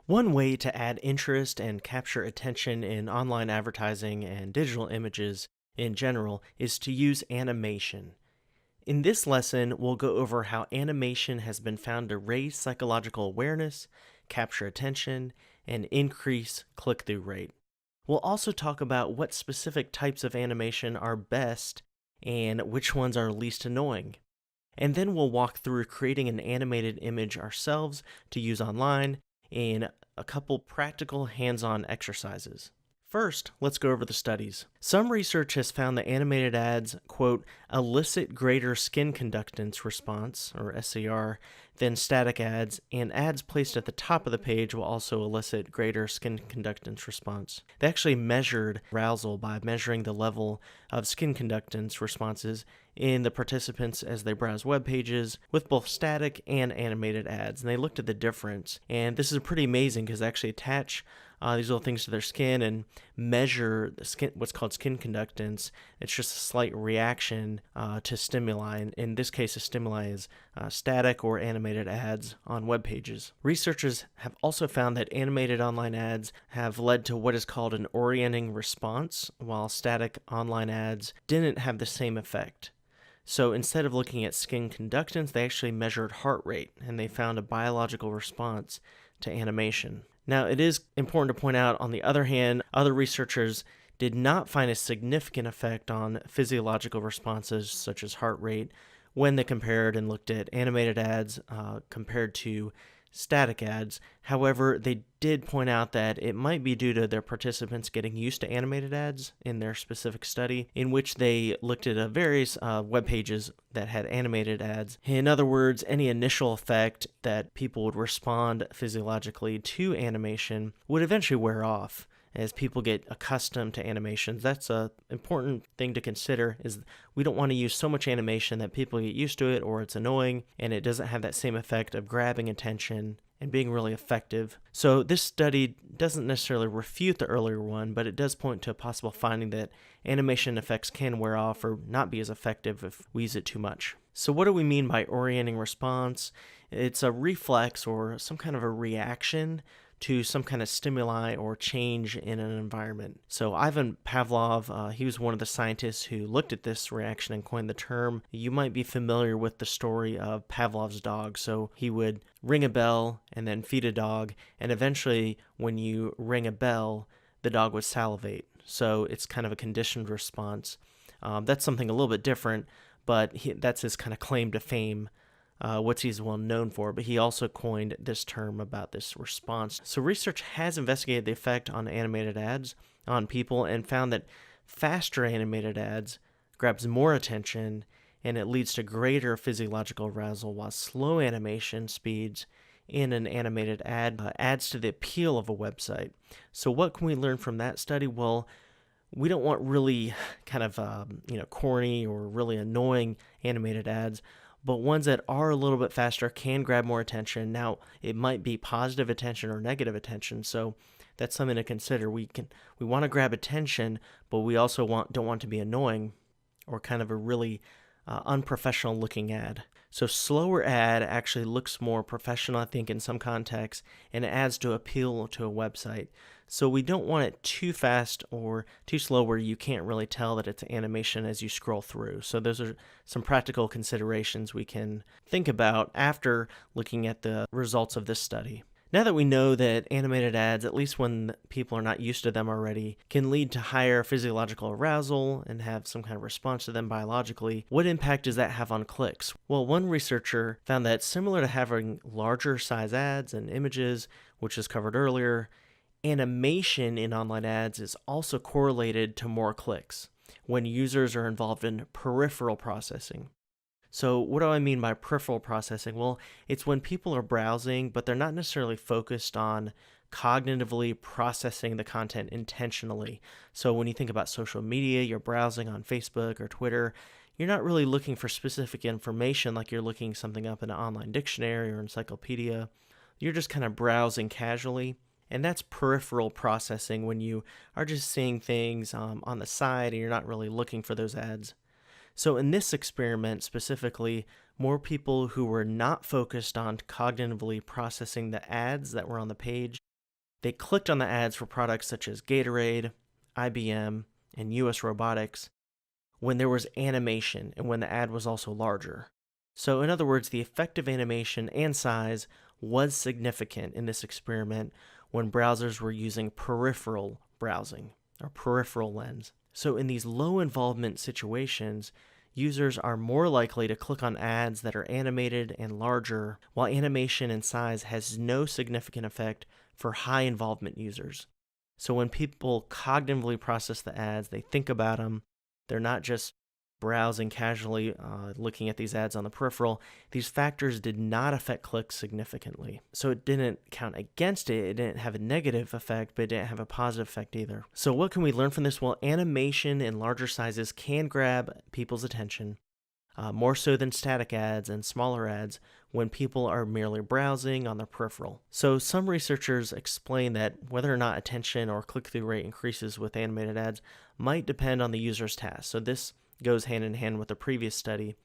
One way to add interest and capture attention in online advertising and digital images in general is to use animation. In this lesson, we'll go over how animation has been found to raise psychological awareness, capture attention, and increase click through rate. We'll also talk about what specific types of animation are best and which ones are least annoying. And then we'll walk through creating an animated image ourselves to use online in a couple practical hands-on exercises. First, let's go over the studies. Some research has found that animated ads, quote, elicit greater skin conductance response, or SCR, than static ads, and ads placed at the top of the page will also elicit greater skin conductance response. They actually measured arousal by measuring the level of skin conductance responses in the participants as they browse web pages with both static and animated ads, and they looked at the difference. And this is pretty amazing because they actually attach these little things to their skin and measure the skin, what's called skin conductance. It's just a slight reaction to stimuli. And in this case, the stimuli is static or animated ads on web pages. Researchers have also found that animated online ads have led to what is called an orienting response, while static online ads didn't have the same effect. So instead of looking at skin conductance, they actually measured heart rate, and they found a biological response to animation. Now, it is important to point out, on the other hand, other researchers did not find a significant effect on physiological responses such as heart rate when they compared and looked at animated ads compared to static ads. However, they did point out that it might be due to their participants getting used to animated ads in their specific study, in which they looked at various web pages that had animated ads. In other words, any initial effect that people would respond physiologically to animation would eventually wear off as people get accustomed to animations. That's an important thing to consider, is we don't want to use so much animation that people get used to it or it's annoying and it doesn't have that same effect of grabbing attention and being really effective. So this study doesn't necessarily refute the earlier one, but it does point to a possible finding that animation effects can wear off or not be as effective if we use it too much. So what do we mean by orienting response? It's a reflex or some kind of a reaction to some kind of stimuli or change in an environment. So Ivan Pavlov, he was one of the scientists who looked at this reaction and coined the term. You might be familiar with the story of Pavlov's dog. So he would ring a bell and then feed a dog, and eventually when you ring a bell, the dog would salivate. So it's kind of a conditioned response. That's something a little bit different, but that's his kind of claim to fame. What he's well known for, but he also coined this term about this response. So research has investigated the effect on animated ads on people and found that faster animated ads grabs more attention and it leads to greater physiological arousal, while slow animation speeds in an animated ad adds to the appeal of a website. So what can we learn from that study? Well, we don't want really kind of corny or really annoying animated ads, but ones that are a little bit faster can grab more attention. Now, it might be positive attention or negative attention, so that's something to consider. We want to grab attention, but we also don't want to be annoying or kind of a really unprofessional looking ad. So slower ad actually looks more professional, I think, in some contexts, and it adds to appeal to a website. So we don't want it too fast or too slow where you can't really tell that it's animation as you scroll through. So those are some practical considerations we can think about after looking at the results of this study. Now that we know that animated ads, at least when people are not used to them already, can lead to higher physiological arousal and have some kind of response to them biologically, what impact does that have on clicks? Well, one researcher found that similar to having larger size ads and images, which is covered earlier, animation in online ads is also correlated to more clicks when users are involved in peripheral processing. So what do I mean by peripheral processing? Well, it's when people are browsing, but they're not necessarily focused on cognitively processing the content intentionally. So when you think about social media, you're browsing on Facebook or Twitter, you're not really looking for specific information like you're looking something up in an online dictionary or encyclopedia. You're just kind of browsing casually. And that's peripheral processing, when you are just seeing things on the side and you're not really looking for those ads. So in this experiment specifically, more people who were not focused on cognitively processing the ads that were on the page They clicked on the ads for products such as Gatorade, IBM, and US Robotics when there was animation and when the ad was also larger. So, in other words, the effective animation and size was significant in this experiment when browsers were using peripheral browsing or peripheral lens. So, in these low involvement situations, users are more likely to click on ads that are animated and larger, while animation and size has no significant effect for high involvement users. So, when people cognitively process the ads, they think about them, they're not just browsing casually, looking at these ads on the peripheral. These factors did not affect clicks significantly. So it didn't count against it. It didn't have a negative effect, but it didn't have a positive effect either. So what can we learn from this? Well, animation in larger sizes can grab people's attention, more so than static ads and smaller ads when people are merely browsing on their peripheral. So some researchers explain that whether or not attention or click-through rate increases with animated ads might depend on the user's task. So this goes hand in hand with the previous study.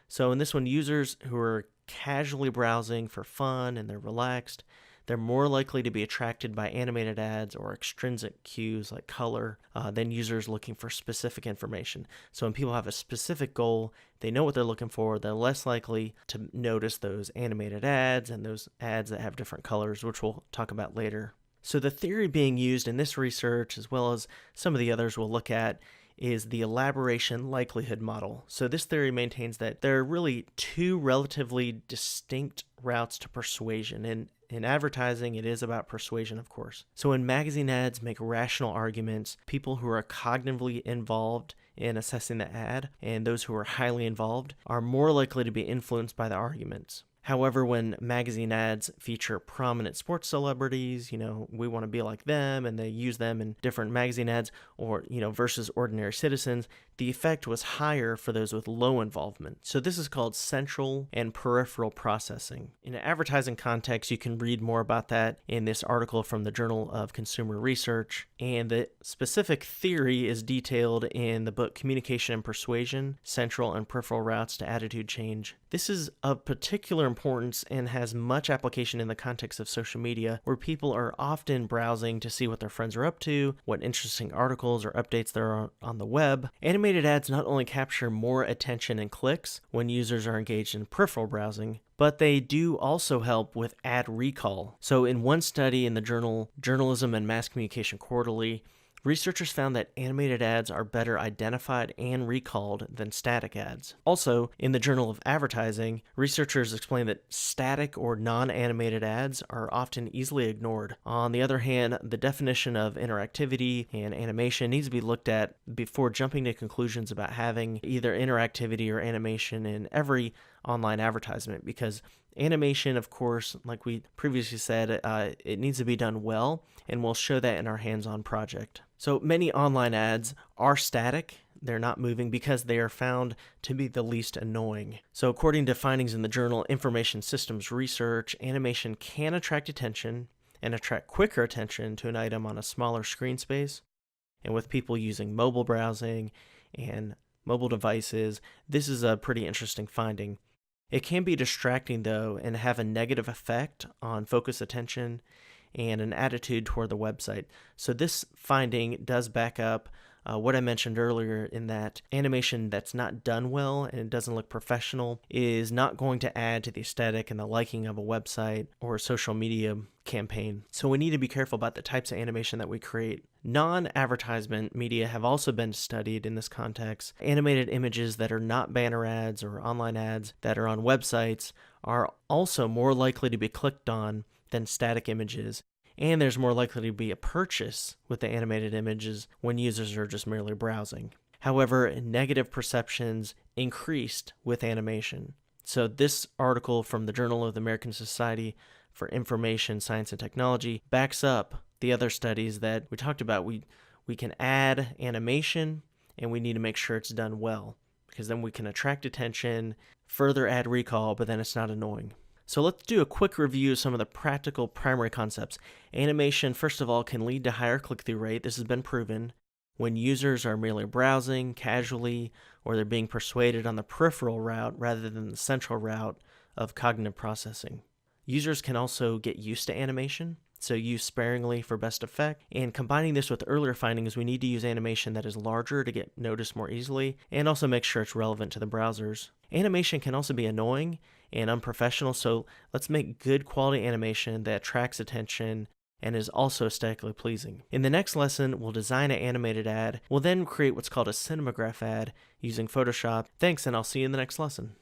So in this one, users who are casually browsing for fun and they're relaxed, they're more likely to be attracted by animated ads or extrinsic cues like color than users looking for specific information. So when people have a specific goal, they know what they're looking for, they're less likely to notice those animated ads and those ads that have different colors, which we'll talk about later. So the theory being used in this research, as well as some of the others we'll look at, is the elaboration likelihood model. So this theory maintains that there are really two relatively distinct routes to persuasion. And in advertising, it is about persuasion, of course. So when magazine ads make rational arguments, people who are cognitively involved in assessing the ad and those who are highly involved are more likely to be influenced by the arguments. However, when magazine ads feature prominent sports celebrities, we want to be like them, and they use them in different magazine ads, or, versus ordinary citizens, the effect was higher for those with low involvement. So this is called central and peripheral processing. In an advertising context, you can read more about that in this article from the Journal of Consumer Research, and the specific theory is detailed in the book Communication and Persuasion, Central and Peripheral Routes to Attitude Change. This is of particular importance and has much application in the context of social media, where people are often browsing to see what their friends are up to, what interesting articles or updates there are on the web. Animated ads not only capture more attention and clicks when users are engaged in peripheral browsing, but they do also help with ad recall. So in one study in the journal Journalism and Mass Communication Quarterly, researchers found that animated ads are better identified and recalled than static ads. Also, in the Journal of Advertising, researchers explain that static or non-animated ads are often easily ignored. On the other hand, the definition of interactivity and animation needs to be looked at before jumping to conclusions about having either interactivity or animation in every online advertisement, because animation, of course, like we previously said, it needs to be done well, and we'll show that in our hands-on project. So many online ads are static. They're not moving because they are found to be the least annoying. So according to findings in the journal Information Systems Research, animation can attract attention and attract quicker attention to an item on a smaller screen space. And with people using mobile browsing and mobile devices, this is a pretty interesting finding. It can be distracting, though, and have a negative effect on focus attention and an attitude toward the website. So this finding does back up what I mentioned earlier, in that animation that's not done well and it doesn't look professional is not going to add to the aesthetic and the liking of a website or a social media campaign. So we need to be careful about the types of animation that we create. Non-advertisement media have also been studied in this context. Animated images that are not banner ads or online ads that are on websites are also more likely to be clicked on than static images, and there's more likely to be a purchase with the animated images when users are just merely browsing. However, negative perceptions increased with animation. So this article from the Journal of the American Society for Information, Science, and Technology backs up the other studies that we talked about. We can add animation, and we need to make sure it's done well, because then we can attract attention, further ad recall, but then it's not annoying. So let's do a quick review of some of the practical primary concepts. Animation, first of all, can lead to higher click-through rate. This has been proven when users are merely browsing casually, or they're being persuaded on the peripheral route rather than the central route of cognitive processing. Users can also get used to animation. so use sparingly for best effect. And combining this with earlier findings, we need to use animation that is larger to get noticed more easily, and also make sure it's relevant to the browsers. Animation can also be annoying and unprofessional, so let's make good quality animation that attracts attention and is also aesthetically pleasing. In the next lesson, we'll design an animated ad. We'll then create what's called a cinemagraph ad using Photoshop. Thanks, and I'll see you in the next lesson.